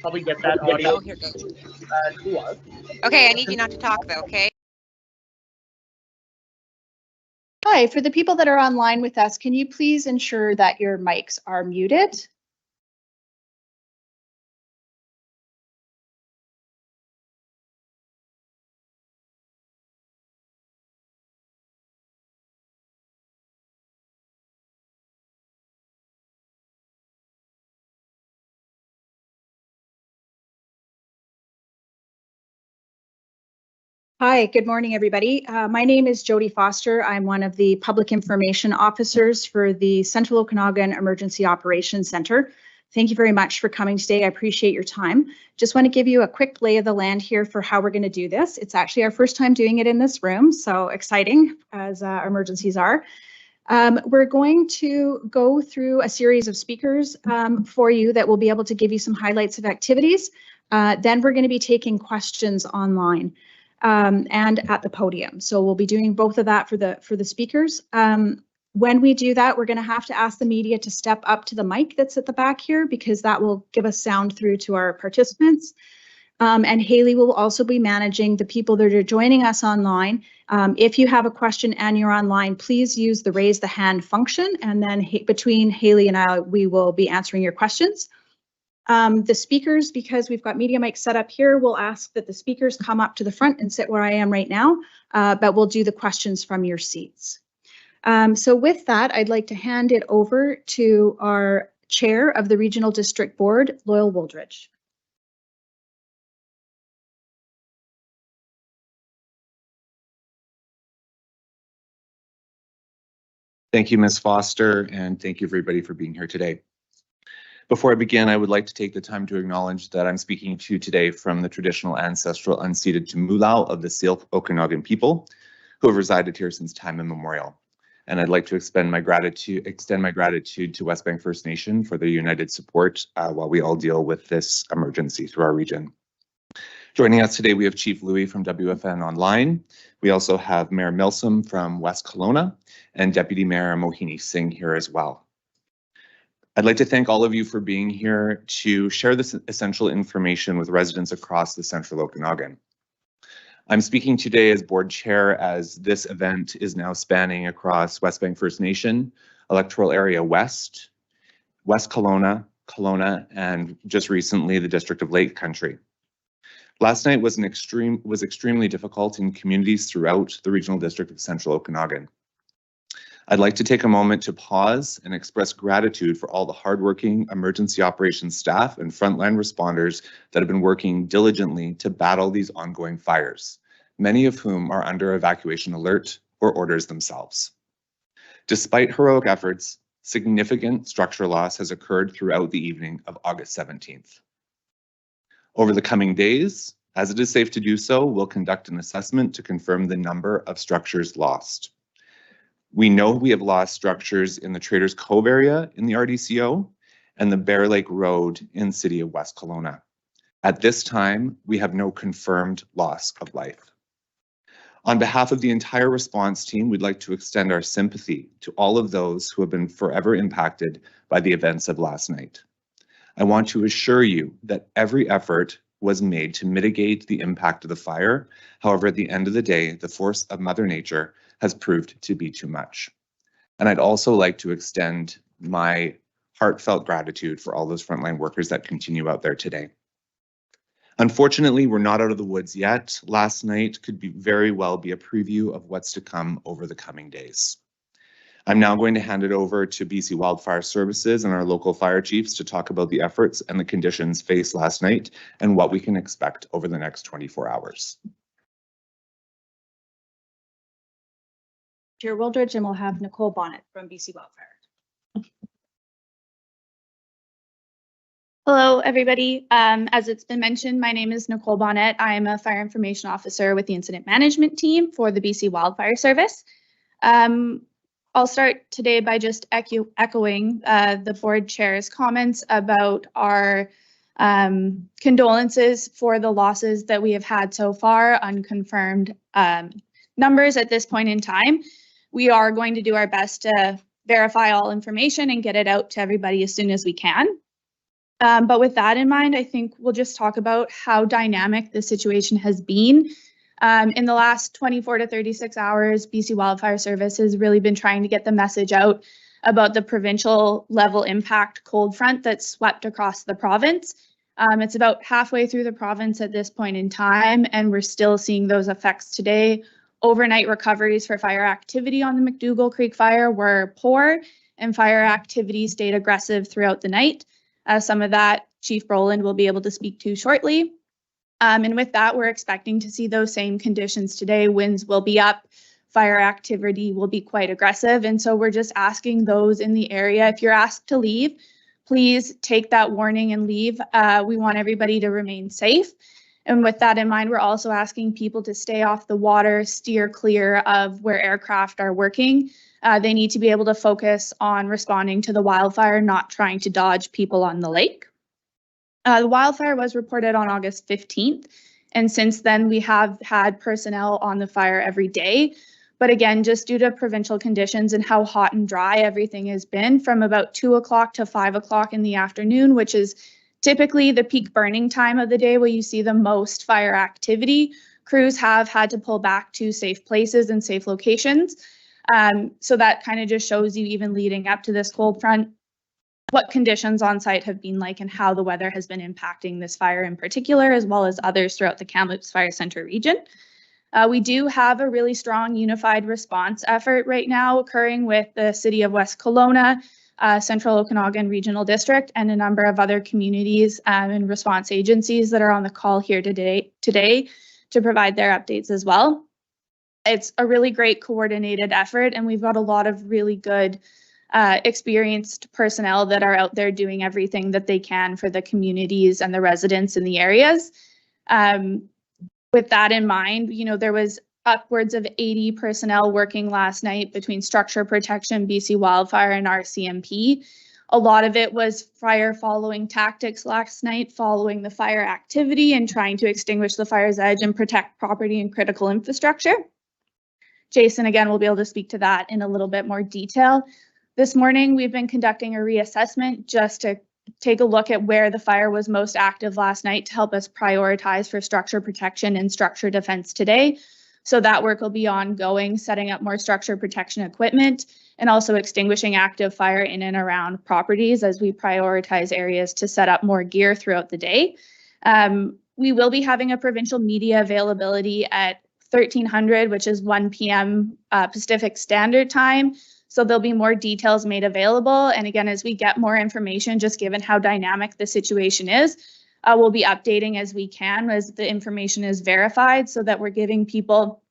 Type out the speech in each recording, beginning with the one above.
probably get that audio Oh, here goes. to us. Okay, I need you not to talk though, okay? Hi, for the people that are online with us, can you please ensure that your mics are muted? Hi, good morning, everybody. My name is Jody Foster. I'm one of the public information officers for the Central Okanagan Emergency Operations Center. Thank you very much for coming today. I appreciate your time. Just want to give you a quick lay of the land here for how we're going to do this. It's actually our first time doing it in this room, so exciting as emergencies are. We're going to go through a series of speakers for you that will be able to give you some highlights of activities. Then we're going to be taking questions online. And at the podium. So we'll be doing both of that for the speakers. When we do that, we're going to have to ask the media to step up to the mic that's at the back here because that will give us sound through to our participants. And Haley will also be managing the people that are joining us online. If you have a question and you're online, please use the raise the hand function, and then between Haley and I, we will be answering your questions. The speakers, because we've got media mics set up here, we'll ask that the speakers come up to the front and sit where I am right now, but we'll do the questions from your seats. So with that, I'd like to hand it over to our chair of the Regional District Board, Loyal Wooldridge. Thank you, Ms. Foster, and thank you everybody for being here today. Before I begin, I would like to take the time to acknowledge that I'm speaking to you today from the traditional ancestral unceded Tumulao of the Syilx Okanagan people who have resided here since time immemorial. And I'd like to extend my gratitude to West Bank First Nation for their united support while we all deal with this emergency through our region. Joining us today, we have Chief Louis from WFN Online. We also have Mayor Milsom from West Kelowna and Deputy Mayor Mohini Singh here as well. I'd like to thank all of you for being here to share this essential information with residents across the Central Okanagan. I'm speaking today as board chair as this event is now spanning across West Bank First Nation, Electoral Area West, West Kelowna, and just recently the District of Lake Country. Last night was extremely difficult in communities throughout the Regional District of Central Okanagan. I'd like to take a moment to pause and express gratitude for all the hardworking emergency operations staff and frontline responders that have been working diligently to battle these ongoing fires, many of whom are under evacuation alert or orders themselves. Despite heroic efforts, significant structure loss has occurred throughout the evening of August 17th. Over the coming days, as it is safe to do so, we'll conduct an assessment to confirm the number of structures lost. We know we have lost structures in the Traders Cove area in the RDCO and the Bear Lake Road in the city of West Kelowna. At this time, we have no confirmed loss of life. On behalf of the entire response team, we'd like to extend our sympathy to all of those who have been forever impacted by the events of last night. I want to assure you that every effort was made to mitigate the impact of the fire. However, at the end of the day, the force of Mother Nature has proved to be too much. And I'd also like to extend my heartfelt gratitude for all those frontline workers that continue out there today. Unfortunately, we're not out of the woods yet. Last night could very well be a preview of what's to come over the coming days. I'm now going to hand it over to BC Wildfire Services and our local fire chiefs to talk about the efforts and the conditions faced last night and what we can expect over the next 24 hours. Chair Wooldridge, and we'll have Nicole Bonnet from BC Wildfire. Hello, everybody. As it's been mentioned, my name is Nicole Bonnet. I am a fire information officer with the incident management team for the BC Wildfire Service. I'll start today by just echoing the board chair's comments about our condolences for the losses that we have had so far, unconfirmed numbers at this point in time. We are going to do our best to verify all information and get it out to everybody as soon as we can. But with that in mind, I think we'll just talk about how dynamic the situation has been. In the last 24 to 36 hours, BC Wildfire Service has really been trying to get the message out about the provincial level impact cold front that's swept across the province. It's about halfway through the province at this point in time, and we're still seeing those effects today. Overnight recoveries for fire activity on the McDougall Creek fire were poor, and fire activity stayed aggressive throughout the night. Some of that Chief Brolin will be able to speak to shortly. And with that, we're expecting to see those same conditions today. Winds will be up, fire activity will be quite aggressive. And so we're just asking those in the area, if you're asked to leave, please take that warning and leave. We want everybody to remain safe. And with that in mind, we're also asking people to stay off the water, steer clear of where aircraft are working. They need to be able to focus on responding to the wildfire, not trying to dodge people on the lake. The wildfire was reported on August 15th, and since then we have had personnel on the fire every day. But again, just due to provincial conditions and how hot and dry everything has been, from about 2 o'clock to 5 o'clock in the afternoon, which is typically the peak burning time of the day where you see the most fire activity, crews have had to pull back to safe places and safe locations. So that kind of just shows you, even leading up to this cold front, what conditions on site have been like and how the weather has been impacting this fire in particular, as well as others throughout the Kamloops Fire Centre region. We do have a really strong unified response effort right now occurring with the City of West Kelowna, Central Okanagan Regional District, and a number of other communities and response agencies that are on the call here today to provide their updates as well. It's a really great coordinated effort, and we've got a lot of really good experienced personnel that are out there doing everything that they can for the communities and the residents in the areas. With that in mind, you know, there was upwards of 80 personnel working last night between Structure Protection, BC Wildfire, and RCMP. A lot of it was fire following tactics last night, following the fire activity and trying to extinguish the fire's edge and protect property and critical infrastructure. Jason, again, will be able to speak to that in a little bit more detail. This morning, we've been conducting a reassessment just to take a look at where the fire was most active last night to help us prioritize for structure protection and structure defense today. So that work will be ongoing, setting up more structure protection equipment and also extinguishing active fire in and around properties as we prioritize areas to set up more gear throughout the day. We will be having a provincial media availability at 1300, which is 1 p.m. Pacific Standard Time. So there'll be more details made available. And again, as we get more information, just given how dynamic the situation is, we'll be updating as we can as the information is verified so that we're giving people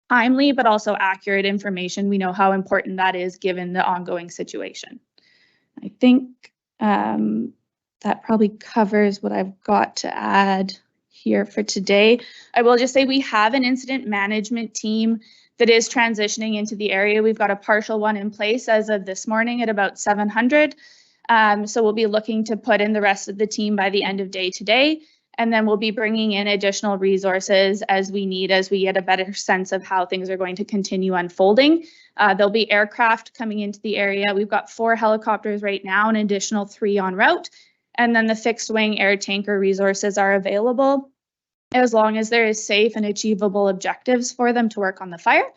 timely but also accurate information. We know how important that is given the ongoing situation. I think that probably covers what I've got to add here for today. I will just say we have an incident management team that is transitioning into the area. We've got a partial one in place as of this morning at about 700. So we'll be looking to put in the rest of the team by the end of day today. And then we'll be bringing in additional resources as we need, as we get a better sense of how things are going to continue unfolding. There'll be aircraft coming into the area. We've got 4 helicopters right now, an additional 3 en route. And then the fixed wing air tanker resources are available as long as there is safe and achievable objectives for them to work on the fire.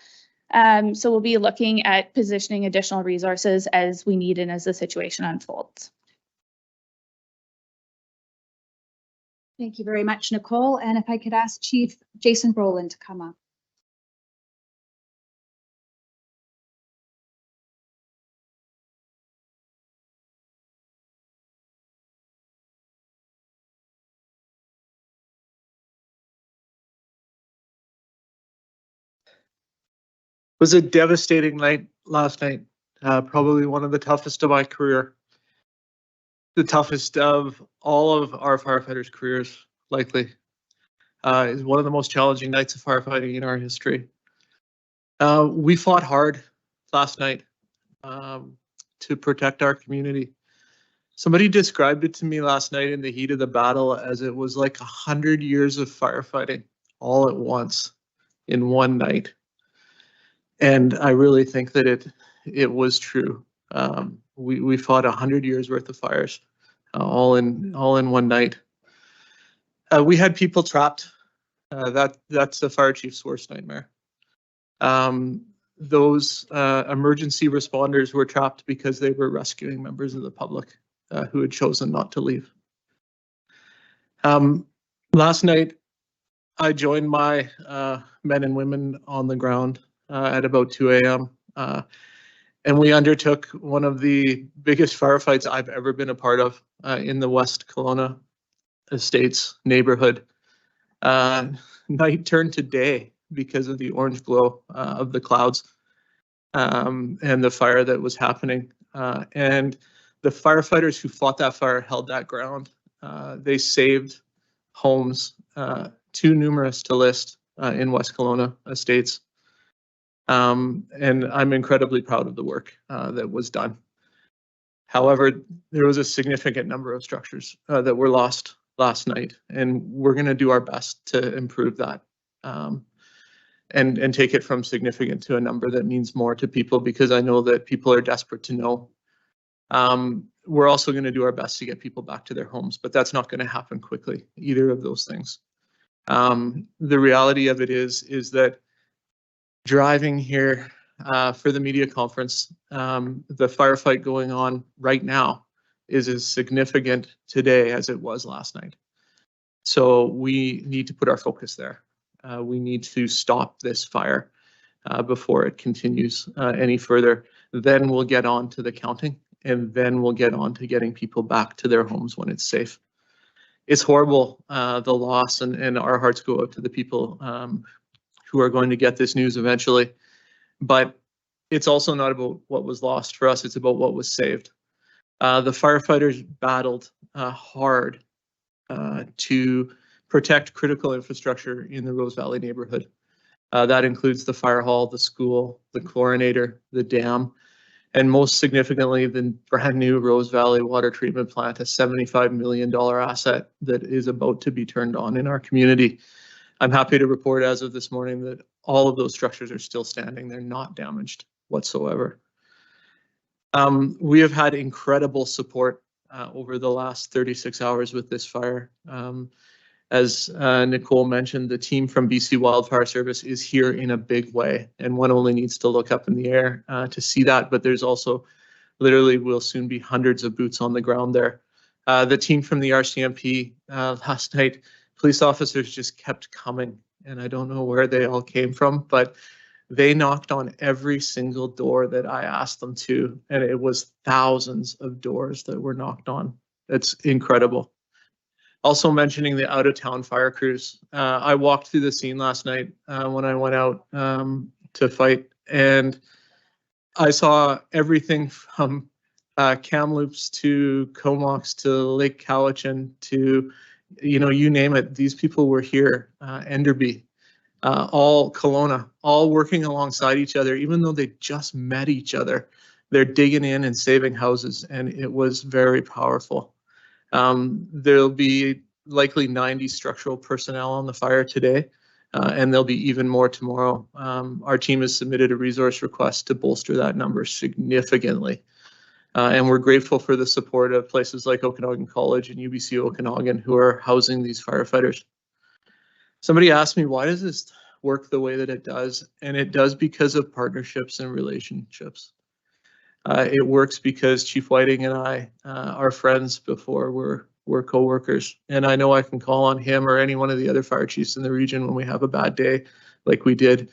So we'll be looking at positioning additional resources as we need and as the situation unfolds. Thank you very much, Nicole. And if I could ask Chief Jason Brolin to come up. It was a devastating night last night, probably one of the toughest of my career. The toughest of all of our firefighters' careers, likely. Is one of the most challenging nights of firefighting in our history. We fought hard last night to protect our community. Somebody described it to me last night in the heat of the battle as it was like 100 years of firefighting all at once in one night. And I really think that it was true. We fought 100 years worth of fires all in one night. We had people trapped. That's the fire chief's worst nightmare. Those emergency responders were trapped because they were rescuing members of the public who had chosen not to leave. Last night, I joined my men and women on the ground at about 2 a.m. And we undertook one of the biggest firefights I've ever been a part of in the West Kelowna Estates neighborhood. Night turned to day because of the orange glow of the clouds and the fire that was happening. And the firefighters who fought that fire held that ground. They saved homes, too numerous to list in West Kelowna Estates. And I'm incredibly proud of the work that was done. However, there was a significant number of structures that were lost last night, and we're going to do our best to improve that and take it from significant to a number that means more to people, because I know that people are desperate to know. We're also going to do our best to get people back to their homes, but that's not going to happen quickly, either of those things. The reality of it is that driving here for the media conference, the firefight going on right now is as significant today as it was last night. So we need to put our focus there. We need to stop this fire before it continues any further. Then we'll get on to the counting, and then we'll get on to getting people back to their homes when it's safe. It's horrible, the loss, and our hearts go out to the people who are going to get this news eventually. But it's also not about what was lost for us, it's about what was saved. The firefighters battled hard to protect critical infrastructure in the Rose Valley neighborhood. That includes the fire hall, the school, the chlorinator, the dam, and most significantly, the brand new Rose Valley water treatment plant, a $75 million asset that is about to be turned on in our community. I'm happy to report as of this morning that all of those structures are still standing. They're not damaged whatsoever. We have had incredible support over the last 36 hours with this fire. As Nicole mentioned, the team from BC Wildfire Service is here in a big way, and one only needs to look up in the air to see that, but there's also literally will soon be hundreds of boots on the ground there. The team from the RCMP last night, police officers just kept coming, and I don't know where they all came from, but they knocked on every single door that I asked them to, and it was thousands of doors that were knocked on. It's incredible. Also mentioning the out-of-town fire crews. I walked through the scene last night when I went out to fight, and I saw everything from Kamloops to Comox to Lake Cowichan to, you name it. These people were here, Enderby, all Kelowna, all working alongside each other, even though they just met each other. They're digging in and saving houses, and it was very powerful. There'll be likely 90 structural personnel on the fire today, and there'll be even more tomorrow. Our team has submitted a resource request to bolster that number significantly. And we're grateful for the support of places like Okanagan College and UBC Okanagan, who are housing these firefighters. Somebody asked me, why does this work the way that it does? And it does because of partnerships and relationships. It works because Chief Whiting and I are friends before we're co-workers, and I know I can call on him or any one of the other fire chiefs in the region when we have a bad day like we did.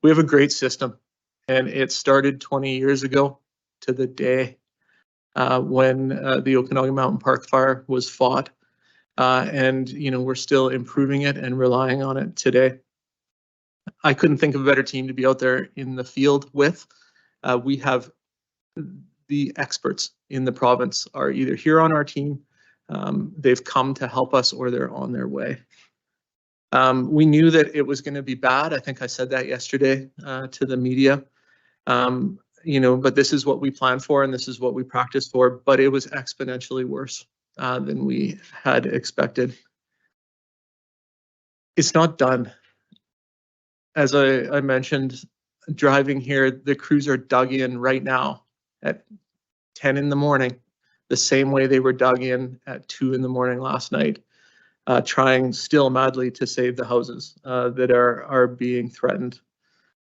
We have a great system, and it started 20 years ago to the day when the Okanagan Mountain Park fire was fought, and we're still improving it and relying on it today. I couldn't think of a better team to be out there in the field with. We have the experts in the province are either here on our team, they've come to help us, or they're on their way. We knew that it was going to be bad. I think I said that yesterday to the media, but this is what we planned for and this is what we practiced for, but it was exponentially worse than we had expected. It's not done. As I mentioned, driving here, the crews are dug in right now at 10 in the morning. the same way they were dug in at 2 in the morning last night, trying still madly to save the houses that are being threatened.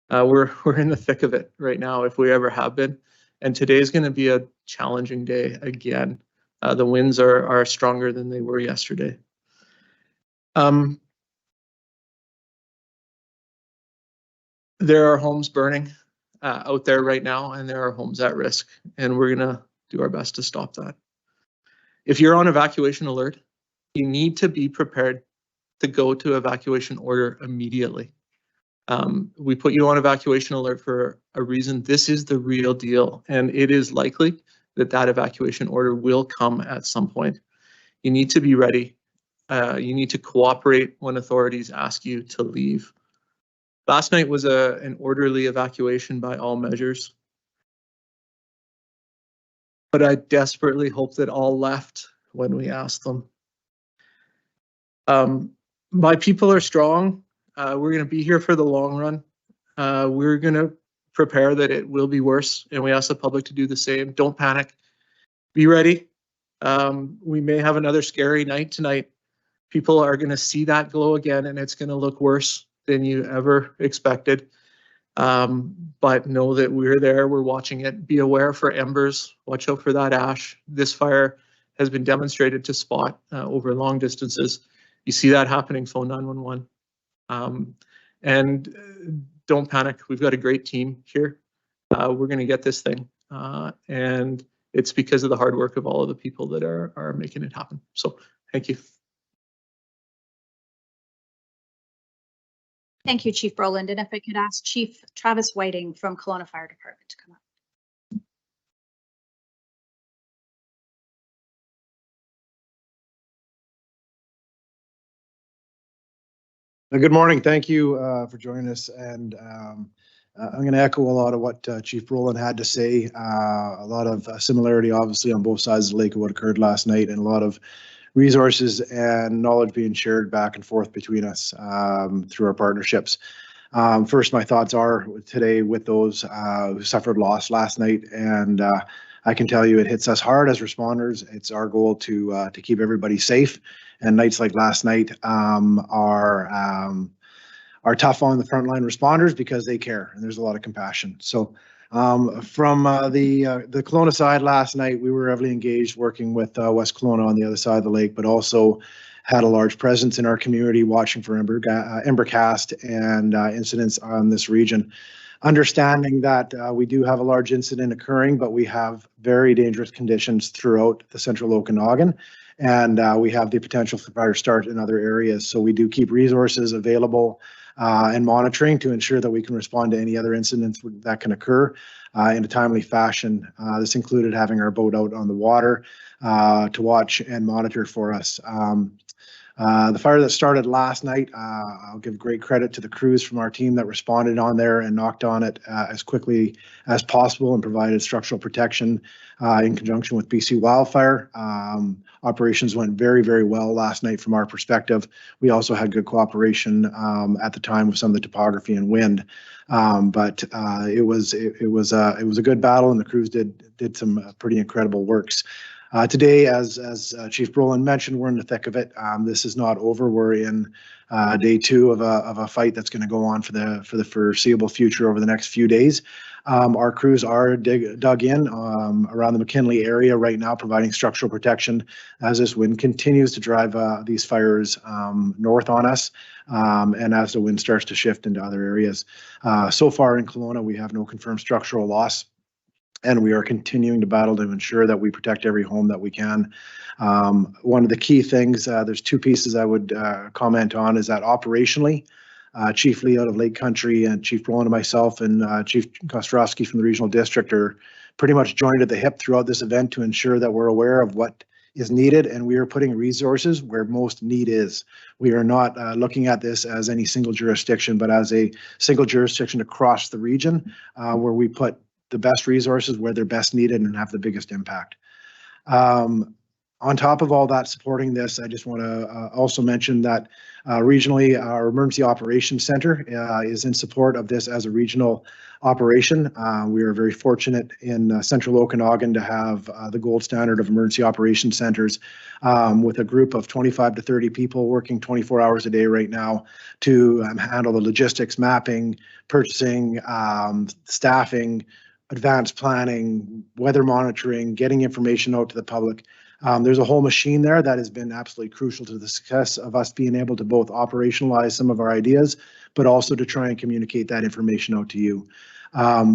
We're in the thick of it right now, if we ever have been. And today's going to be a challenging day again. The winds are stronger than they were yesterday. There are homes burning out there right now, and there are homes at risk, and we're going to do our best to stop that. If you're on evacuation alert, you need to be prepared to go to evacuation order immediately. We put you on evacuation alert for a reason. This is the real deal, and it is likely that that evacuation order will come at some point. You need to be ready. You need to cooperate when authorities ask you to leave. Last night was an orderly evacuation by all measures, but I desperately hope that all left when we asked them. My people are strong. We're going to be here for the long run. We're going to prepare that it will be worse, and we ask the public to do the same. Don't panic. Be ready. We may have another scary night tonight. People are going to see that glow again, and it's going to look worse than you ever expected. But know that we're there, we're watching it. Be aware for embers, watch out for that ash. This fire has been demonstrated to spot over long distances. You see that happening, phone 911. And don't panic, we've got a great team here. We're gonna get this thing. And it's because of the hard work of all of the people that are making it happen. So thank you. Thank you, Chief Brolin. And if I could ask Chief Travis Whiting from Kelowna Fire Department to come up. Good morning. Thank you for joining us. And I'm going to echo a lot of what Chief Brolin had to say. A lot of similarity, obviously, on both sides of the lake of what occurred last night, and a lot of resources and knowledge being shared back and forth between us through our partnerships. First, my thoughts are today with those who suffered loss last night, and I can tell you it hits us hard as responders. It's our goal to keep everybody safe, and nights like last night are tough on the frontline responders because they care and there's a lot of compassion. So from the Kelowna side last night, we were heavily engaged working with West Kelowna on the other side of the lake, but also had a large presence in our community watching for embercast and incidents on this region. Understanding that we do have a large incident occurring, but we have very dangerous conditions throughout the central Okanagan, and we have the potential for fire start in other areas. So we do keep resources available and monitoring to ensure that we can respond to any other incidents that can occur in a timely fashion. This included having our boat out on the water to watch and monitor for us. The fire that started last night, I'll give great credit to the crews from our team that responded on there and knocked on it as quickly as possible and provided structural protection in conjunction with BC Wildfire. Operations went very, very well last night from our perspective. We also had good cooperation at the time with some of the topography and wind, but it was a good battle, and the crews did some pretty incredible works. Today, as Chief Brolin mentioned, we're in the thick of it. This is not over. We're in day 2 of a fight that's going to go on for the foreseeable future over the next few days. Our crews are dug in around the McKinley area right now, providing structural protection as this wind continues to drive these fires north on us, and as the wind starts to shift into other areas. So far in Kelowna, we have no confirmed structural loss, and we are continuing to battle to ensure that we protect every home that we can. One of the key things, there's 2 pieces I would comment on, is that operationally, Chief Lee out of Lake Country and Chief Brolin and myself and Chief Kostrowski from the regional district are pretty much joined at the hip throughout this event to ensure that we're aware of what is needed, and we are putting resources where most need is. We are not looking at this as any single jurisdiction, but as a single jurisdiction across the region where we put the best resources where they're best needed and have the biggest impact. On top of all that, supporting this, I just want to also mention that regionally, our Emergency Operations Center is in support of this as a regional operation. We are very fortunate in central Okanagan to have the gold standard of emergency operations centers with a group of 25 to 30 people working 24 hours a day right now to handle the logistics, mapping, purchasing, staffing, advanced planning, weather monitoring, getting information out to the public. There's a whole machine there that has been absolutely crucial to the success of us being able to both operationalize some of our ideas, but also to try and communicate that information out to you.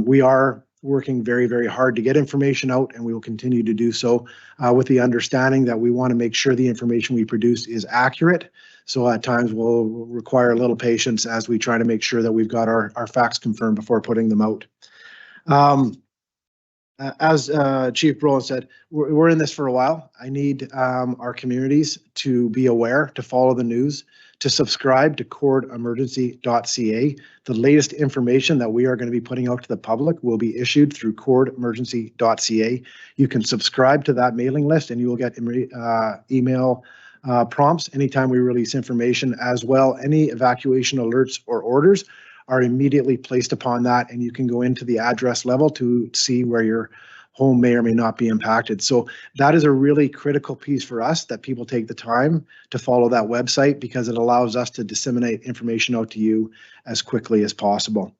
We are working very, very hard to get information out, and we will continue to do so with the understanding that we want to make sure the information we produce is accurate. So at times we'll require a little patience as we try to make sure that we've got our facts confirmed before putting them out. As Chief Brolin said, we're in this for a while. I need our communities to be aware, to follow the news, to subscribe to cordemergency.ca. The latest information that we are going to be putting out to the public will be issued through cordemergency.ca. You can subscribe to that mailing list and you will get email prompts anytime we release information. As well, any evacuation alerts or orders are immediately placed upon that, and you can go into the address level to see where your home may or may not be impacted. So that is a really critical piece for us, that people take the time to follow that website, because it allows us to disseminate information out to you as quickly as possible.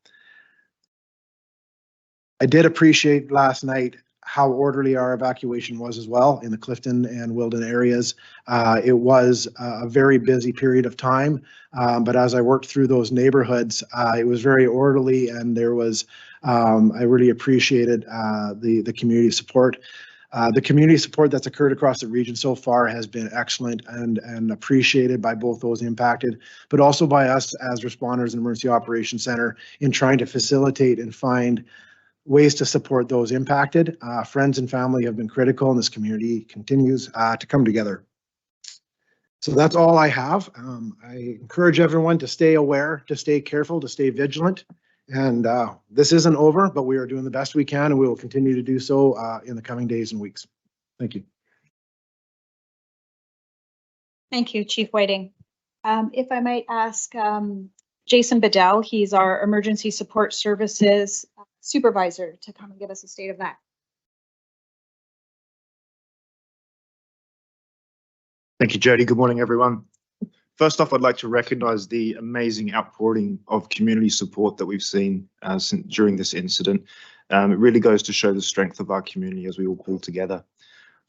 I did appreciate last night how orderly our evacuation was as well in the Clifton and Wilden areas. It was a very busy period of time, but as I worked through those neighborhoods, it was very orderly, and there was, I really appreciated the community support. The community support that's occurred across the region so far has been excellent and appreciated by both those impacted, but also by us as responders in Emergency Operations Center in trying to facilitate and find ways to support those impacted. Friends and family have been critical, and this community continues to come together. So that's all I have. I encourage everyone to stay aware, to stay careful, to stay vigilant. And this isn't over, but we are doing the best we can, and we will continue to do so in the coming days and weeks. Thank you. Thank you, Chief Whiting. If I might ask Jason Bedell, he's our Emergency Support Services Supervisor, to come and give us a state of that. Thank you, Jody. Good morning, everyone. First off, I'd like to recognise the amazing outpouring of community support that we've seen during this incident. It really goes to show the strength of our community as we all pull together.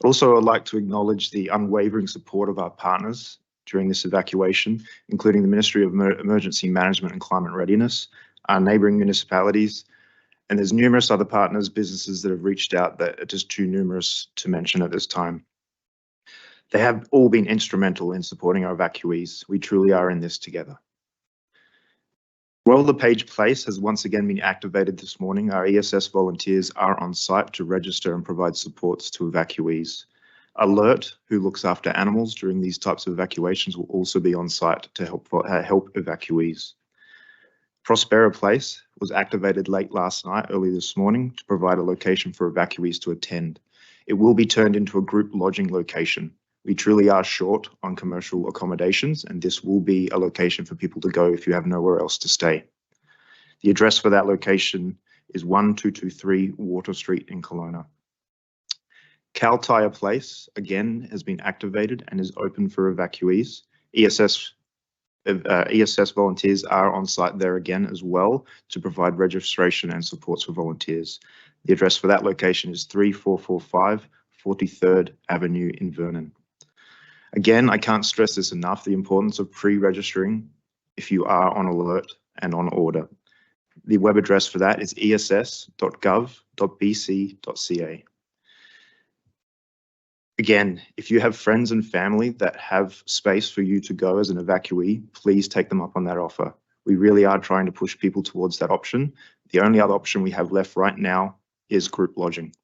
Also, I'd like to acknowledge the unwavering support of our partners during this evacuation, including the Ministry of Emergency Management and Climate Readiness, our neighbouring municipalities, and there's numerous other partners, businesses that have reached out that are just too numerous to mention at this time. They have all been instrumental in supporting our evacuees. We truly are in this together. Royal LePage Place has once again been activated this morning. Our ESS volunteers are on site to register and provide supports to evacuees. Alert, who looks after animals during these types of evacuations, will also be on site to help evacuees. Prospera Place was activated late last night, early this morning, to provide a location for evacuees to attend. It will be turned into a group lodging location. We truly are short on commercial accommodations, and this will be a location for people to go if you have nowhere else to stay. The address for that location is 1223 Water Street in Kelowna. Cal Tire Place, again, has been activated and is open for evacuees. ESS volunteers are on site there again as well to provide registration and supports for volunteers. The address for that location is 3445 43rd Avenue in Vernon. Again, I can't stress this enough, the importance of pre-registering if you are on alert and on order. The web address for that is ess.gov.bc.ca. Again, if you have friends and family that have space for you to go as an evacuee, please take them up on that offer. We really are trying to push people towards that option. The only other option we have left right now is group lodging.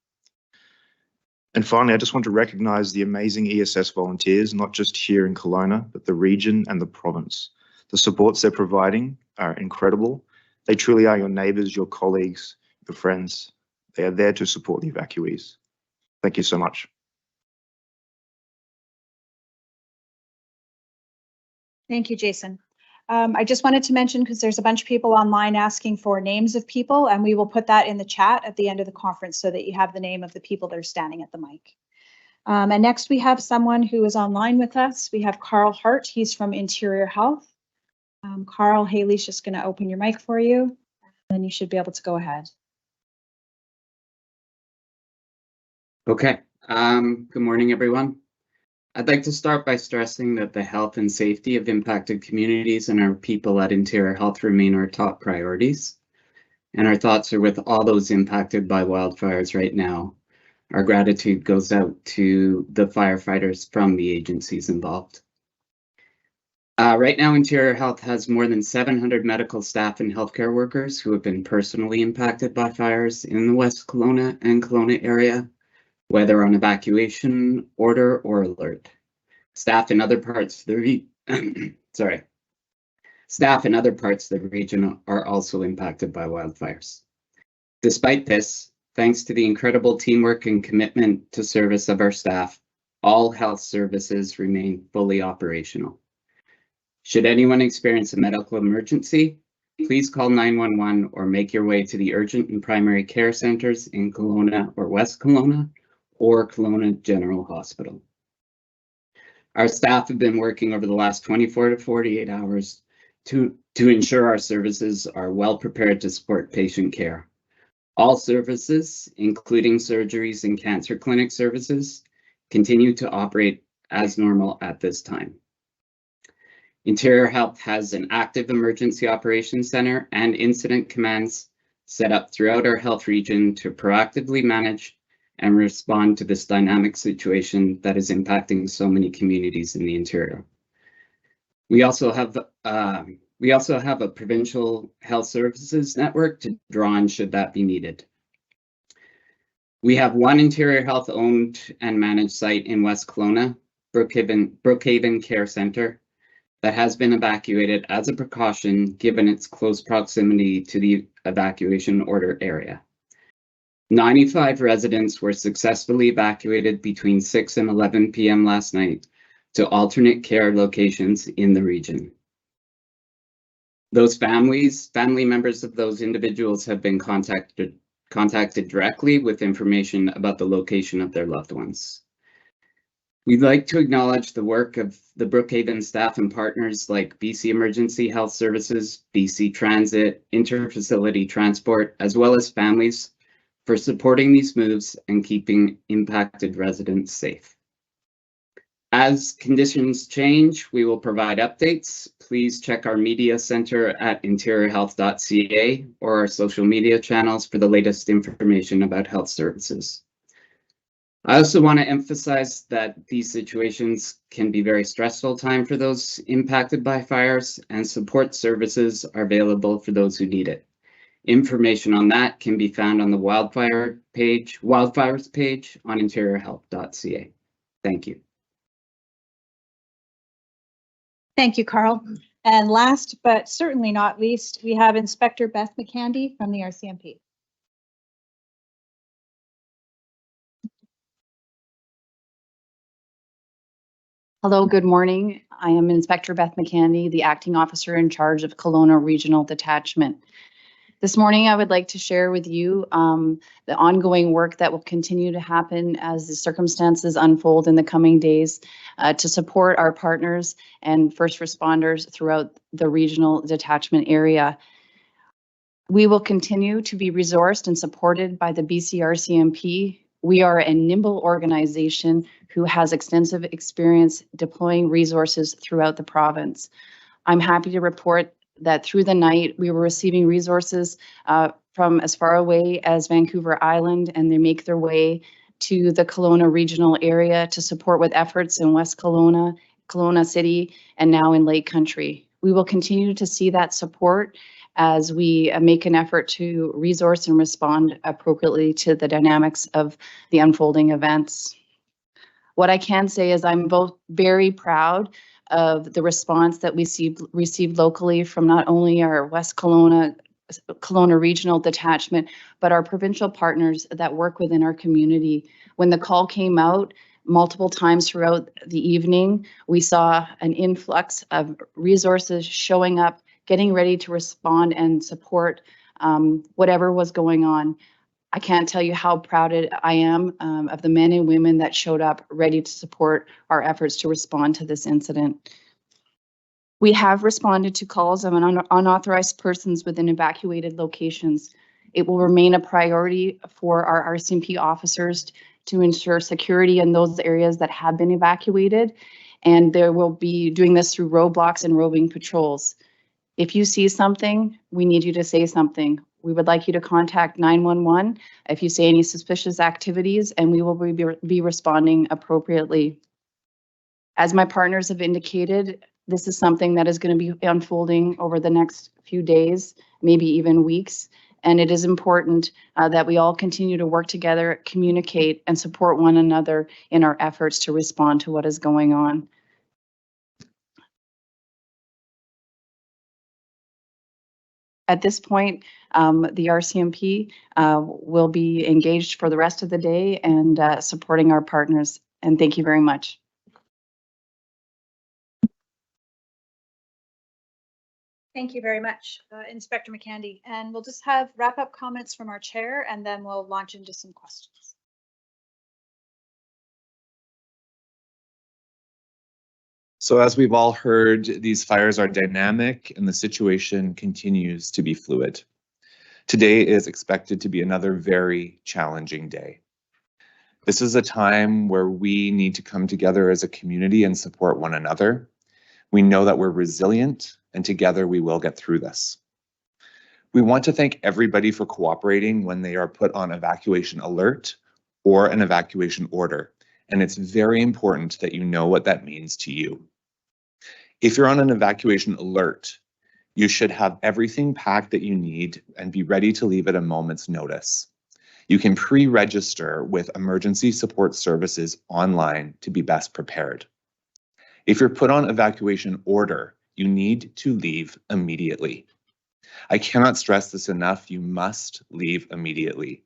And finally, I just want to recognise the amazing ESS volunteers, not just here in Kelowna, but the region and the province. The supports they're providing are incredible. They truly are your neighbours, your colleagues, your friends. They are there to support the evacuees. Thank you so much. Thank you, Jason. I just wanted to mention, because there's a bunch of people online asking for names of people, and we will put that in the chat at the end of the conference so that you have the name of the people that are standing at the mic. And next we have someone who is online with us. We have Carl Hart. He's from Interior Health. Carl, Haley's just going to open your mic for you, and then you should be able to go ahead. Okay. Good morning, everyone. I'd like to start by stressing that the health and safety of impacted communities and our people at Interior Health remain our top priorities. And our thoughts are with all those impacted by wildfires right now. Our gratitude goes out to the firefighters from the agencies involved. Right now, Interior Health has more than 700 medical staff and healthcare workers who have been personally impacted by fires in the West Kelowna and Kelowna area, whether on evacuation, order, or alert. Staff in other parts of the region are also impacted by wildfires. Despite this, thanks to the incredible teamwork and commitment to service of our staff, all health services remain fully operational. Should anyone experience a medical emergency, please call 911 or make your way to the urgent and primary care centers in Kelowna or West Kelowna, or Kelowna General Hospital. Our staff have been working over the last 24 to 48 hours to ensure our services are well prepared to support patient care. All services, including surgeries and cancer clinic services, continue to operate as normal at this time. Interior Health has an active emergency operations center and incident commands set up throughout our health region to proactively manage and respond to this dynamic situation that is impacting so many communities in the interior. We also have a provincial health services network to draw on should that be needed. We have one Interior Health owned and managed site in West Kelowna, Brookhaven Care Center, that has been evacuated as a precaution given its close proximity to the evacuation order area. 95 residents were successfully evacuated between 6 and 11 p.m. last night to alternate care locations in the region. Those family members of those individuals have been contacted directly with information about the location of their loved ones. We'd like to acknowledge the work of the Brookhaven staff and partners like BC Emergency Health Services, BC Transit, Interfacility Transport, as well as families for supporting these moves and keeping impacted residents safe. As conditions change, we will provide updates. Please check our media center at interiorhealth.ca or our social media channels for the latest information about health services. I also want to emphasize that these situations can be very stressful time for those impacted by fires, and support services are available for those who need it. Information on that can be found on the wildfires page on interiorhealth.ca. Thank you. Thank you, Carl. And last but certainly not least, we have Inspector Beth McCandy from the RCMP. Hello, good morning. I am Inspector Beth McCandy, the acting officer in charge of Kelowna Regional Detachment. This morning, I would like to share with you the ongoing work that will continue to happen as the circumstances unfold in the coming days to support our partners and first responders throughout the regional detachment area. We will continue to be resourced and supported by the BC RCMP. We are a nimble organization who has extensive experience deploying resources throughout the province. I'm happy to report that through the night, we were receiving resources from as far away as Vancouver Island, and they make their way to the Kelowna regional area to support with efforts in West Kelowna, Kelowna City, and now in Lake Country. We will continue to see that support as we make an effort to resource and respond appropriately to the dynamics of the unfolding events. What I can say is I'm both very proud of the response that we received locally from not only our West Kelowna Regional Detachment, but our provincial partners that work within our community. When the call came out, multiple times throughout the evening. We saw an influx of resources showing up, getting ready to respond and support whatever was going on. I can't tell you how proud I am of the men and women that showed up ready to support our efforts to respond to this incident. We have responded to calls of unauthorized persons within evacuated locations. It will remain a priority for our RCMP officers to ensure security in those areas that have been evacuated, and they will be doing this through roadblocks and roving patrols. If you see something, we need you to say something. We would like you to contact 911 if you see any suspicious activities, and we will be responding appropriately. As my partners have indicated, this is something that is going to be unfolding over the next few days, maybe even weeks, and it is important that we all continue to work together, communicate, and support one another in our efforts to respond to what is going on. At this point, the RCMP will be engaged for the rest of the day and supporting our partners. And thank you very much. Thank you very much, Inspector McKandy. And we'll just have wrap-up comments from our chair, and then we'll launch into some questions. So as we've all heard, these fires are dynamic and the situation continues to be fluid. Today is expected to be another very challenging day. This is a time where we need to come together as a community and support one another. We know that we're resilient and together we will get through this. We want to thank everybody for cooperating when they are put on evacuation alert or an evacuation order. And it's very important that you know what that means to you. If you're on an evacuation alert, you should have everything packed that you need and be ready to leave at a moment's notice. You can pre-register with emergency support services online to be best prepared. If you're put on evacuation order, you need to leave immediately. I cannot stress this enough, you must leave immediately.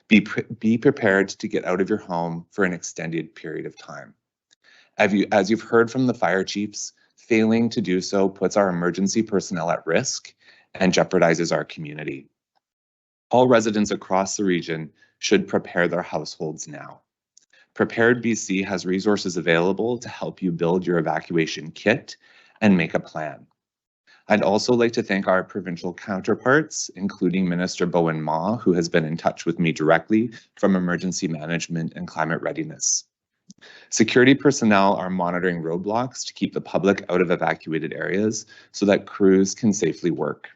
Be prepared to get out of your home for an extended period of time. As you've heard from the fire chiefs, failing to do so puts our emergency personnel at risk and jeopardizes our community. All residents across the region should prepare their households now. Prepared BC has resources available to help you build your evacuation kit and make a plan. I'd also like to thank our provincial counterparts, including Minister Bowen Ma, who has been in touch with me directly from Emergency Management and Climate Readiness. Security personnel are monitoring roadblocks to keep the public out of evacuated areas so that crews can safely work.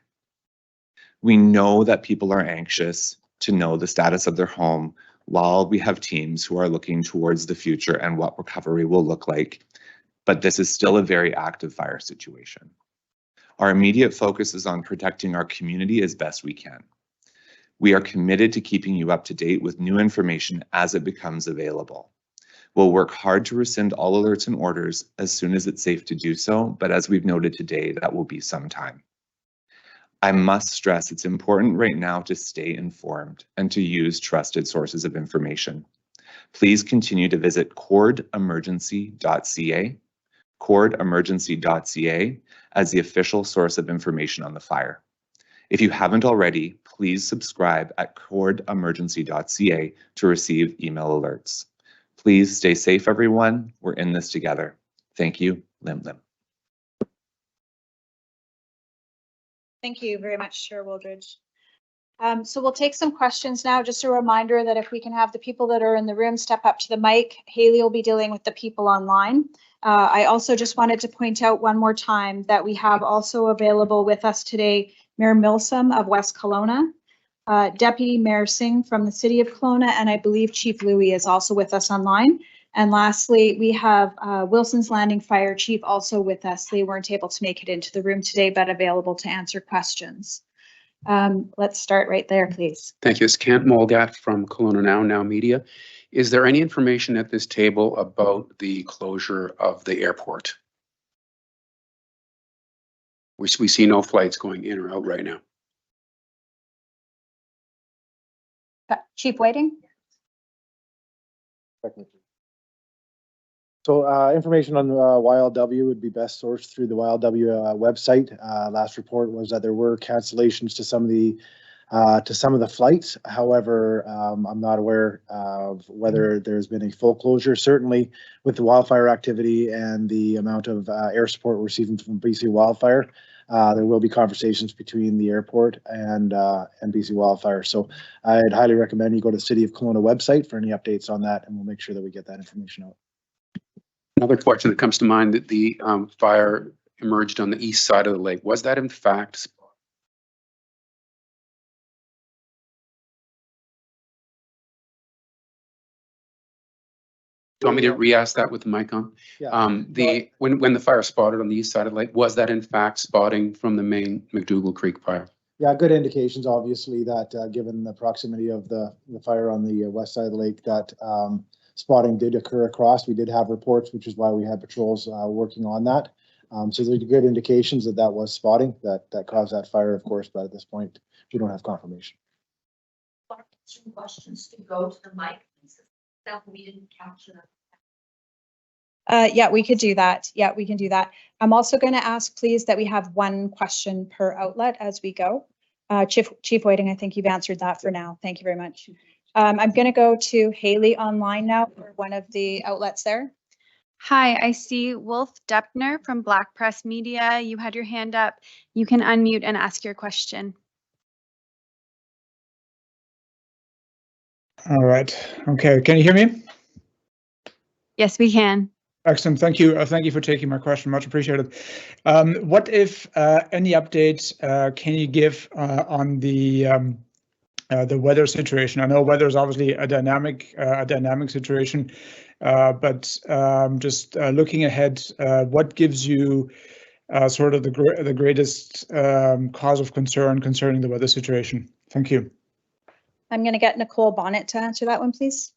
We know that people are anxious to know the status of their home while we have teams who are looking towards the future and what recovery will look like, but this is still a very active fire situation. Our immediate focus is on protecting our community as best we can. We are committed to keeping you up to date with new information as it becomes available. We'll work hard to rescind all alerts and orders as soon as it's safe to do so, but as we've noted today, that will be some time. I must stress it's important right now to stay informed and to use trusted sources of information. Please continue to visit cordemergency.ca, cordemergency.ca as the official source of information on the fire. If you haven't already, please subscribe at cordemergency.ca to receive email alerts. Please stay safe, everyone. We're in this together. Thank you. Lim Lim. Thank you very much, Chair Wooldridge. So we'll take some questions now. Just a reminder that if we can have the people that are in the room step up to the mic, Haley will be dealing with the people online. I also just wanted to point out one more time that we have also available with us today, Mayor Milsom of West Kelowna, Deputy Mayor Singh from the City of Kelowna, and I believe Chief Louie is also with us online. And lastly, we have Wilson's Landing Fire Chief also with us. They weren't able to make it into the room today, but available to answer questions. Let's start right there, please. Thank you. It's Kent Molgat from Kelowna Now Media. Is there any information at this table about the closure of the airport? We see no flights going in or out right now. Chief Whiting? So information on YLW would be best sourced through the YLW website. Last report was that there were cancellations to some of the flights. However, I'm not aware of whether there's been a full closure. Certainly, with the wildfire activity and the amount of air support we're receiving from BC Wildfire, there will be conversations between the airport and BC Wildfire. So I'd highly recommend you go to the City of Kelowna website for any updates on that, and we'll make sure that we get that information out. Another question that comes to mind, that the fire emerged on the east side of the lake. Was that in fact? Do you want me to re-ask that with the mic on? Yeah. When the fire spotted on the east side of the lake, was that in fact spotting from the main McDougall Creek fire? Yeah, good indications, obviously, that given the proximity of the fire on the west side of the lake, that spotting did occur across. We did have reports, which is why we had patrols working on that. So there's good indications that was spotting that caused that fire, of course, but at this point, we don't have confirmation. Some questions to go to the mic. We didn't capture that. Yeah, we could do that. Yeah, we can do that. I'm also going to ask, please, that we have one question per outlet as we go. Chief Whiting, I think you've answered that for now. Thank you very much. I'm going to go to Haley online now for one of the outlets there. Hi, I see Wolf Deppner from Black Press Media. You had your hand up. You can unmute and ask your question. All right. Okay. Can you hear me? Yes, we can. Excellent. Thank you. Thank you for taking my question. Much appreciated. What if any updates can you give on the weather situation? I know weather is obviously a dynamic situation, but just looking ahead, what gives you sort of the greatest cause of concern concerning the weather situation? Thank you. I'm going to get Nicole Bonnet to answer that one, please.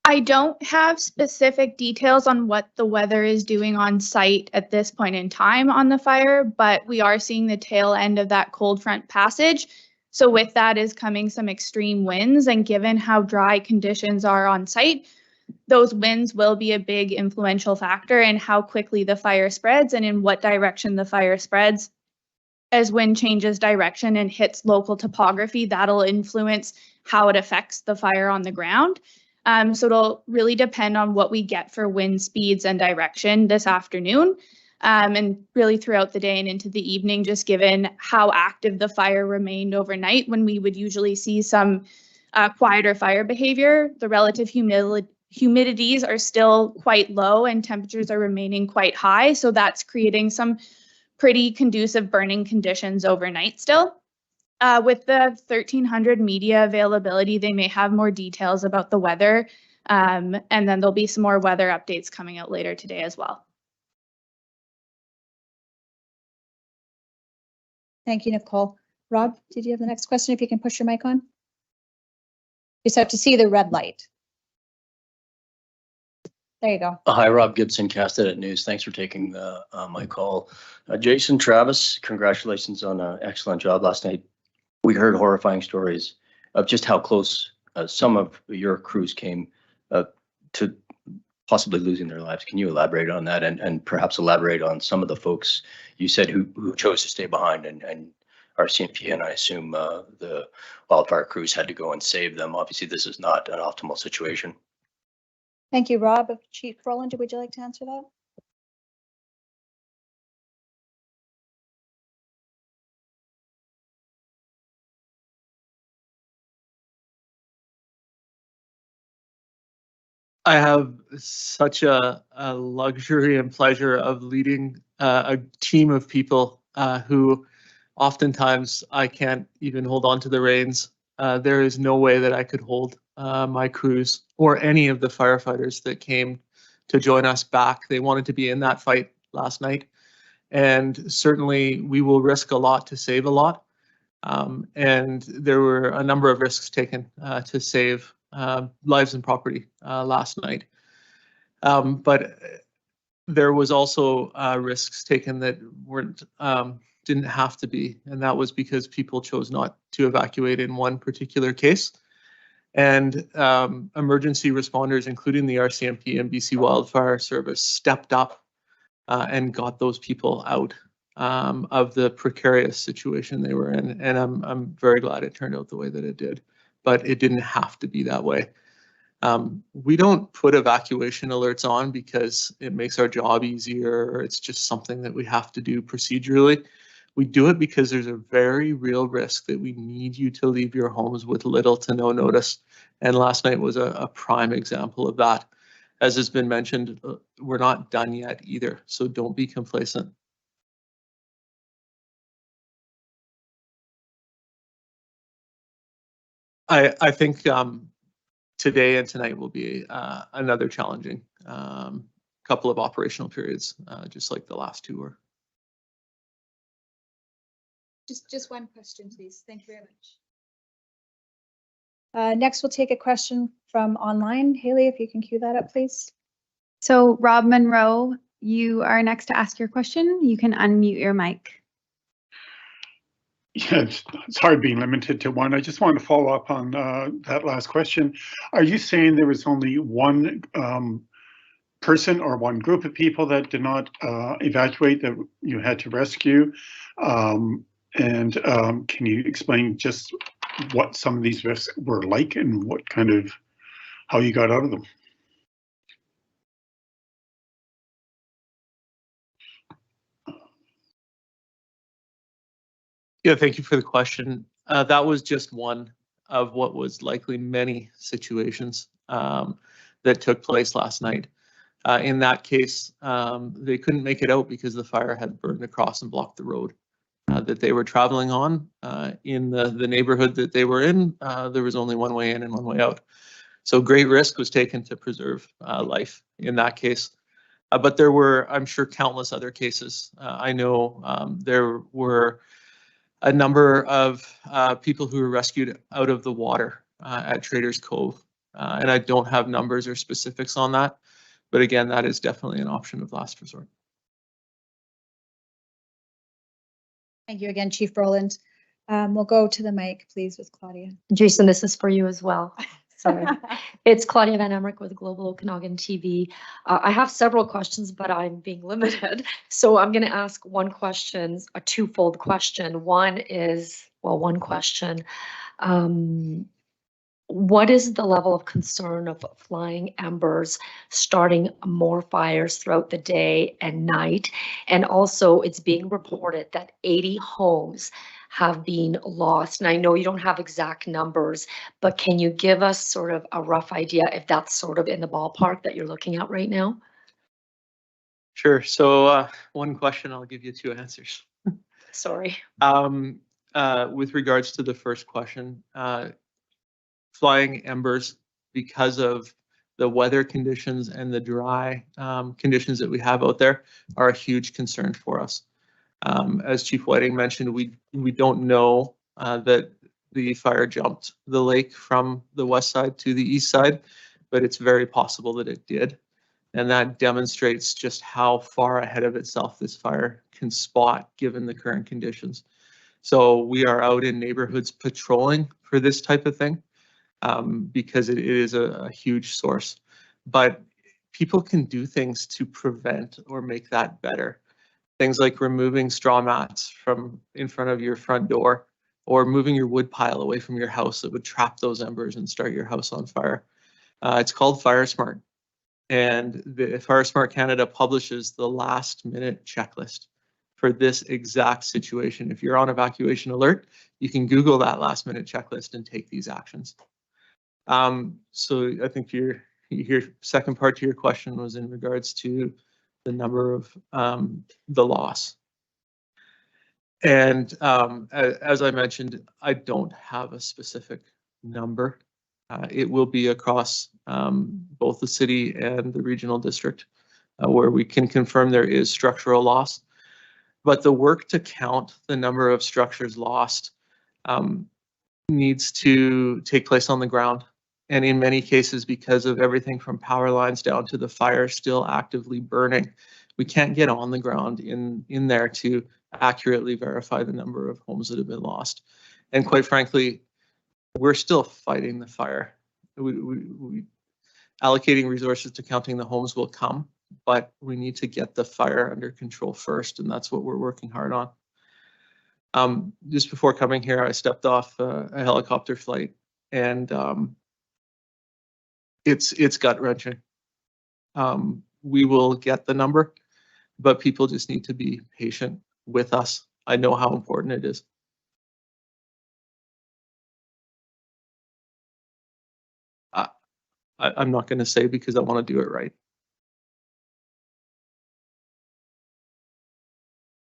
I don't have specific details on what the weather is doing on site at this point in time on the fire, but we are seeing the tail end of that cold front passage. So with that is coming some extreme winds, and given how dry conditions are on site, those winds will be a big influential factor in how quickly the fire spreads and in what direction the fire spreads. As wind changes direction and hits local topography, that'll influence how it affects the fire on the ground. So it'll really depend on what we get for wind speeds and direction this afternoon, and really throughout the day and into the evening, just given how active the fire remained overnight when we would usually see some quieter fire behavior. The relative humidities are still quite low and temperatures are remaining quite high. So that's creating some pretty conducive burning conditions overnight still. With the 1300 media availability, they may have more details about the weather, and then there'll be some more weather updates coming out later today as well. Thank you, Nicole. Rob, did you have the next question? If you can push your mic on. You just have to see the red light. There you go. Hi, Rob Gibson, Castanet News. Thanks for taking my call. Jason, Travis, congratulations on an excellent job last night. We heard horrifying stories of just how close some of your crews came to possibly losing their lives. Can you elaborate on that, and perhaps elaborate on some of the folks you said who chose to stay behind, and RCMP and I assume the wildfire crews had to go and save them. Obviously, this is not an optimal situation. Thank you, Rob. Chief Roland, would you like to answer that? I have such a luxury and pleasure of leading a team of people who oftentimes I can't even hold on to the reins. There is no way that I could hold my crews or any of the firefighters that came to join us back. They wanted to be in that fight last night. And certainly we will risk a lot to save a lot. And there were a number of risks taken to save lives and property last night. But there was also risks taken that didn't have to be, and that was because people chose not to evacuate in one particular case. And emergency responders, including the RCMP and BC Wildfire Service, stepped up and got those people out of the precarious situation they were in. And I'm very glad it turned out the way that it did, but it didn't have to be that way. We don't put evacuation alerts on because it makes our job easier, or it's just something that we have to do procedurally. We do it because there's a very real risk that we need you to leave your homes with little to no notice. And last night was a prime example of that. As has been mentioned, we're not done yet either, so don't be complacent. I think today and tonight will be another challenging couple of operational periods, just like the last two were. Just one question, please. Thank you very much. Next, we'll take a question from online. Haley, if you can cue that up, please. So Rob Monroe, you are next to ask your question. You can unmute your mic. Yeah, it's hard being limited to one. I just wanted to follow up on that last question. Are you saying there was only one person or one group of people that did not evacuate that you had to rescue? And can you explain just what some of these risks were like and what kind of, how you got out of them? Yeah, thank you for the question. That was just one of what was likely many situations that took place last night. In that case, they couldn't make it out because the fire had burned across and blocked the road that they were traveling on. In the neighborhood that they were in, there was only one way in and one way out. So great risk was taken to preserve life in that case. But there were, I'm sure, countless other cases. I know there were a number of people who were rescued out of the water at Traders Cove. And I don't have numbers or specifics on that. But again, that is definitely an option of last resort. Thank you again, Chief Brolin. We'll go to the mic, please, with Claudia. Jason, this is for you as well. Sorry. It's Claudia Van Emmerich with Global Okanagan TV. I have several questions, but I'm being limited. So I'm going to ask one question, a twofold question. One is, well, one question. What is the level of concern of flying embers starting more fires throughout the day and night? And also, it's being reported that 80 homes have been lost. And I know you don't have exact numbers, but can you give us sort of a rough idea if that's sort of in the ballpark that you're looking at right now? Sure. So one question, I'll give you two answers. Sorry. With regards to the first question, flying embers, because of the weather conditions and the dry conditions that we have out there, are a huge concern for us. As Chief Whiting mentioned, we don't know that the fire jumped the lake from the west side to the east side, but it's very possible that it did. And that demonstrates just how far ahead of itself this fire can spot given the current conditions. So we are out in neighborhoods patrolling for this type of thing. Because it is a huge source. But people can do things to prevent or make that better. Things like removing straw mats from in front of your front door, or moving your wood pile away from your house that would trap those embers and start your house on fire. It's called FireSmart. And the FireSmart Canada publishes the last minute checklist for this exact situation. If you're on evacuation alert, you can Google that last minute checklist and take these actions. So I think your second part to your question was in regards to the number of the loss. And as I mentioned, I don't have a specific number. It will be across both the city and the regional district where we can confirm there is structural loss. But the work to count the number of structures lost needs to take place on the ground. And in many cases, because of everything from power lines down to the fire still actively burning, we can't get on the ground in there to accurately verify the number of homes that have been lost. And quite frankly, we're still fighting the fire. we allocating resources to counting the homes will come, but we need to get the fire under control first, and that's what we're working hard on. Just before coming here, I stepped off a helicopter flight, and it's gut-wrenching. We will get the number, but people just need to be patient with us. I know how important it is. I'm not going to say because I want to do it right.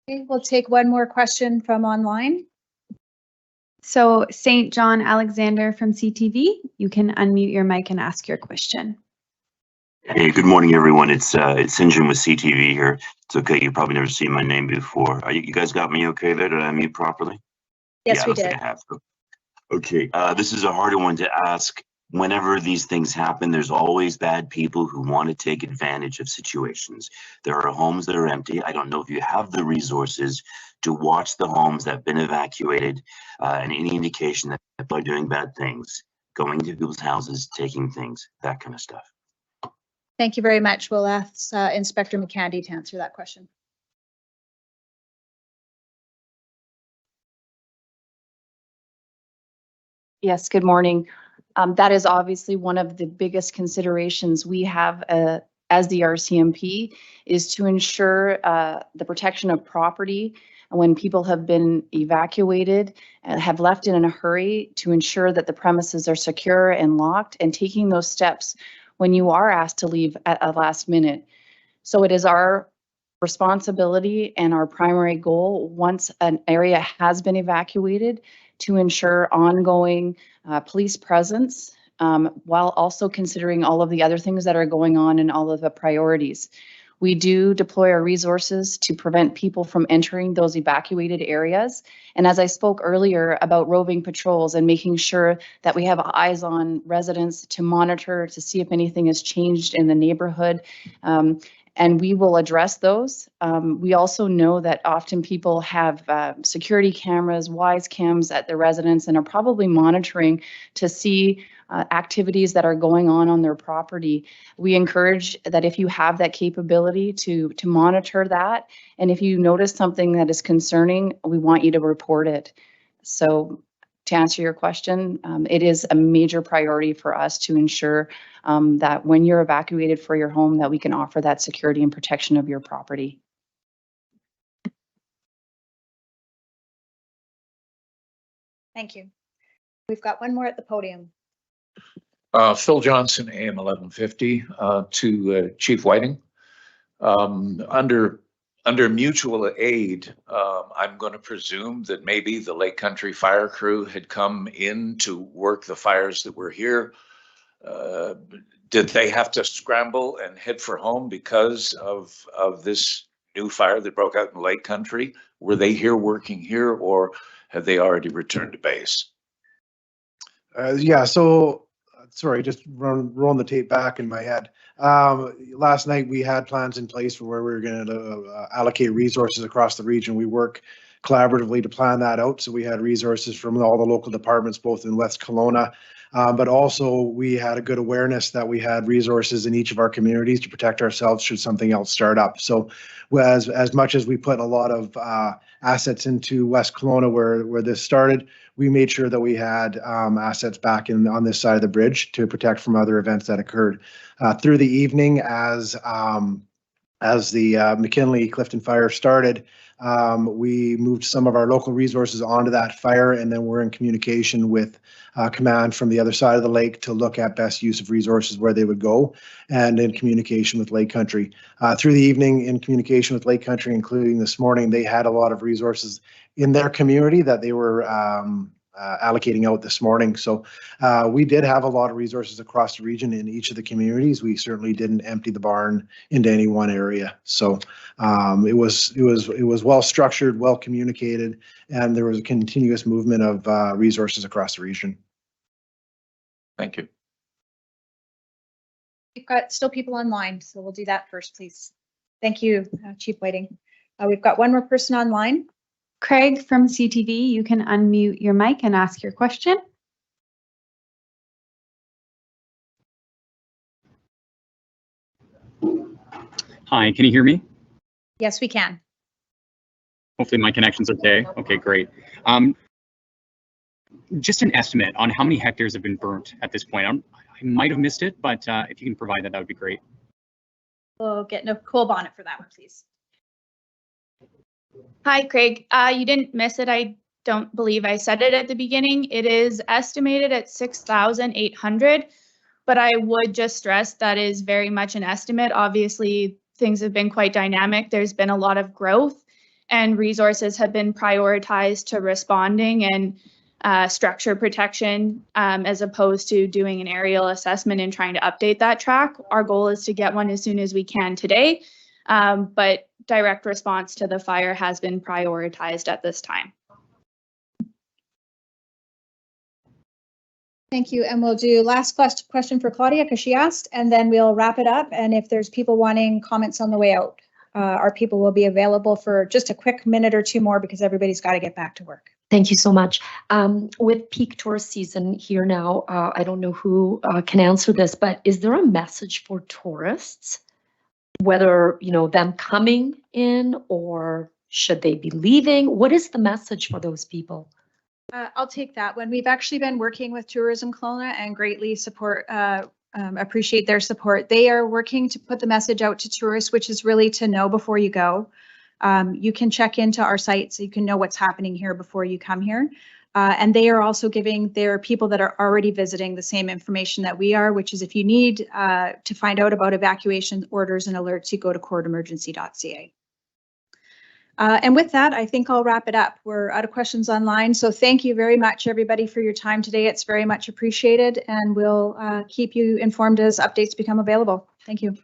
Okay, we'll take one more question from online. So St. John Alexander from CTV, you can unmute your mic and ask your question. Hey, good morning, everyone. It's Sinjin with CTV here. It's okay. You've probably never seen my name before. You guys got me okay there? Did I mute properly? Yes, yeah, we looks did. like I have. Okay. This is a harder one to ask. Whenever these things happen, there's always bad people who want to take advantage of situations. There are homes that are empty. I don't know if you have the resources to watch the homes that have been evacuated and any indication that people are doing bad things, going to people's houses, taking things, that kind of stuff. Thank you very much. We'll ask Inspector McKandy to answer that question. Yes, good morning. That is obviously one of the biggest considerations we have as the RCMP, is to ensure the protection of property when people have been evacuated and have left in a hurry, to ensure that the premises are secure and locked, and taking those steps when you are asked to leave at a last minute. So it is our responsibility and our primary goal, once an area has been evacuated, to ensure ongoing police presence, while also considering all of the other things that are going on and all of the priorities. We do deploy our resources to prevent people from entering those evacuated areas. And as I spoke earlier about roving patrols and making sure that we have eyes on residents to monitor, to see if anything has changed in the neighborhood, and we will address those. We also know that often people have security cameras, wise cams at their residence, and are probably monitoring to see activities that are going on their property. We encourage that if you have that capability to monitor that, and if you notice something that is concerning, we want you to report it. So to answer your question, it is a major priority for us to ensure that when you're evacuated for your home, that we can offer that security and protection of your property. Thank you. We've got one more at the podium. Phil Johnson, AM 1150, to Chief Whiting. Under mutual aid, I'm going to presume that maybe the Lake Country Fire Crew had come in to work the fires that were here. Did they have to scramble and head for home because of this new fire that broke out in Lake Country? Were they here working here, or have they already returned to base? Yeah, so sorry, just rolling the tape back in my head. Last night we had plans in place for where we were going to allocate resources across the region. We work collaboratively to plan that out. So we had resources from all the local departments, both in West Kelowna, but also we had a good awareness that we had resources in each of our communities to protect ourselves should something else start up. So as much as we put a lot of assets into West Kelowna where this started, we made sure that we had assets back on this side of the bridge to protect from other events that occurred. Through the evening, as the McKinley Clifton fire started, we moved some of our local resources onto that fire, and then we're in communication with command from the other side of the lake to look at best use of resources where they would go, and in communication with Lake Country. Through the evening, in communication with Lake Country, including this morning, they had a lot of resources in their community that they were allocating out this morning. So we did have a lot of resources across the region in each of the communities. We certainly didn't empty the barn into any one area. So it was well structured, well communicated, and there was a continuous movement of resources across the region. Thank you. We've got still people online, so we'll do that first, please. Thank you, Chief Whiting. We've got one more person online. Craig from CTV, you can unmute your mic and ask your question. Hi, can you hear me? Yes, we can. Hopefully my connection's okay. Okay, great. Just an estimate on how many hectares have been burnt at this point. I might have missed it, but if you can provide that, that would be great. We'll get Nicole Bonnet for that one, please. Hi, Craig. You didn't miss it. I don't believe I said it at the beginning. It is estimated at 6,800, but I would just stress that is very much an estimate. Obviously, things have been quite dynamic. There's been a lot of growth and resources have been prioritized to responding and structure protection as opposed to doing an aerial assessment and trying to update that track. Our goal is to get one as soon as we can today, but direct response to the fire has been prioritized at this time. Thank you. And we'll do last question for Claudia because she asked, and then we'll wrap it up. And if there's people wanting comments on the way out, our people will be available for just a quick minute or two more because everybody's got to get back to work. Thank you so much. With peak tourist season here now, I don't know who can answer this, but is there a message for tourists, whether, you know, them coming in or should they be leaving? What is the message for those people? I'll take that one. We've actually been working with Tourism Kelowna and greatly appreciate their support. They are working to put the message out to tourists, which is really to know before you go. You can check into our site so you can know what's happening here before you come here. And they are also giving their people that are already visiting the same information that we are, which is if you need to find out about evacuation orders and alerts, you go to courtemergency.ca. And with that, I think I'll wrap it up. We're out of questions online. So thank you very much, everybody, for your time today. It's very much appreciated, and we'll keep you informed as updates become available. Thank you.